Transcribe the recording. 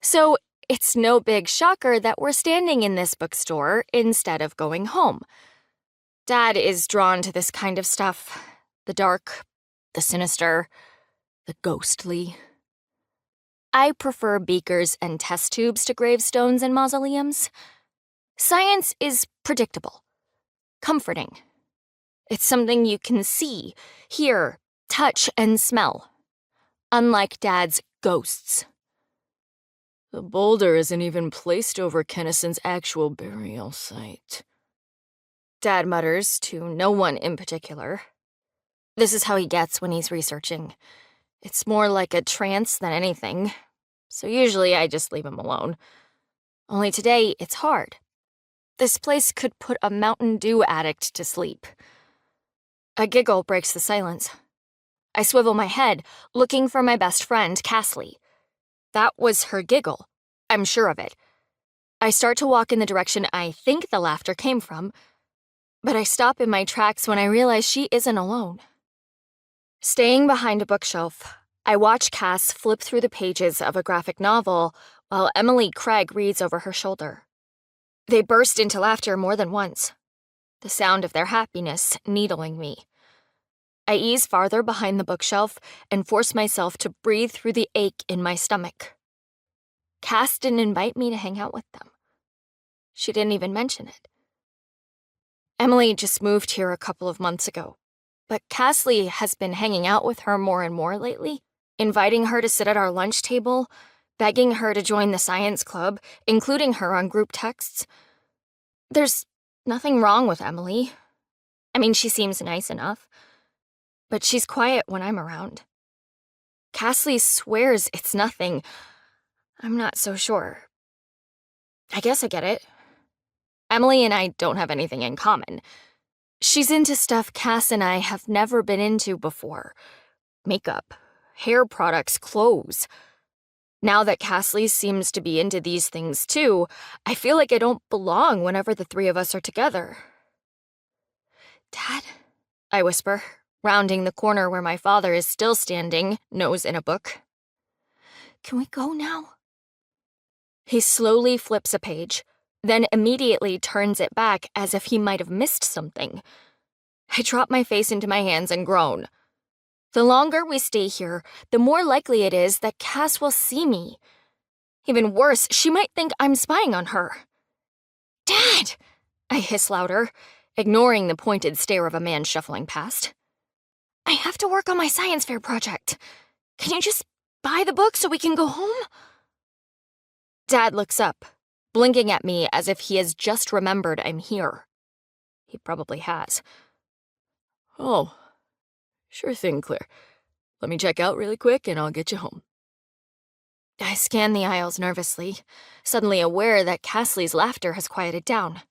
So it's no big shocker that we're standing in this bookstore instead of going home. Dad is drawn to this kind of stuff. The dark, the sinister, the ghostly. I prefer beakers and test tubes to gravestones and mausoleums. Science is predictable, comforting. It's something you can see, hear, touch, and smell. Unlike Dad's ghosts. The boulder isn't even placed over Kennison's actual burial site. Dad mutters to no one in particular. This is how he gets when he's researching. It's more like a trance than anything, so usually I just leave him alone. Only today, it's hard. This place could put a Mountain Dew addict to sleep. A giggle breaks the silence. I swivel my head, looking for my best friend, Cassie. That was her giggle. I'm sure of it. I start to walk in the direction I think the laughter came from, but I stop in my tracks when I realize she isn't alone. Staying behind a bookshelf, I watch Cass flip through the pages of a graphic novel while Emily Craig reads over her shoulder. They burst into laughter more than once, the sound of their happiness needling me. I ease farther behind the bookshelf and force myself to breathe through the ache in my stomach. Cass didn't invite me to hang out with them. She didn't even mention it. Emily just moved here a couple of months ago, but Cassie has been hanging out with her more and more lately, inviting her to sit at our lunch table, begging her to join the science club, including her on group texts. There's nothing wrong with Emily. I mean, she seems nice enough, but she's quiet when I'm around. Cassie swears it's nothing. I'm not so sure. I guess I get it. Emily and I don't have anything in common. She's into stuff Cass and I have never been into before. Makeup, hair products, clothes. Now that Cassie seems to be into these things too, I feel like I don't belong whenever the three of us are together. "Dad," I whisper, rounding the corner where my father is still standing, nose in a book. "Can we go now?" He slowly flips a page, then immediately turns it back as if he might have missed something. I drop my face into my hands and groan. The longer we stay here, the more likely it is that Cass will see me. Even worse, she might think I'm spying on her. "Dad!" I hiss louder, ignoring the pointed stare of a man shuffling past. "I have to work on my science fair project. Can you just buy the book so we can go home?" Dad looks up, blinking at me as if he has just remembered I'm here. He probably has. "Oh, sure thing, Claire. Let me check out really quick and I'll get you home." I scan the aisles nervously, suddenly aware that Cassie's laughter has quieted down.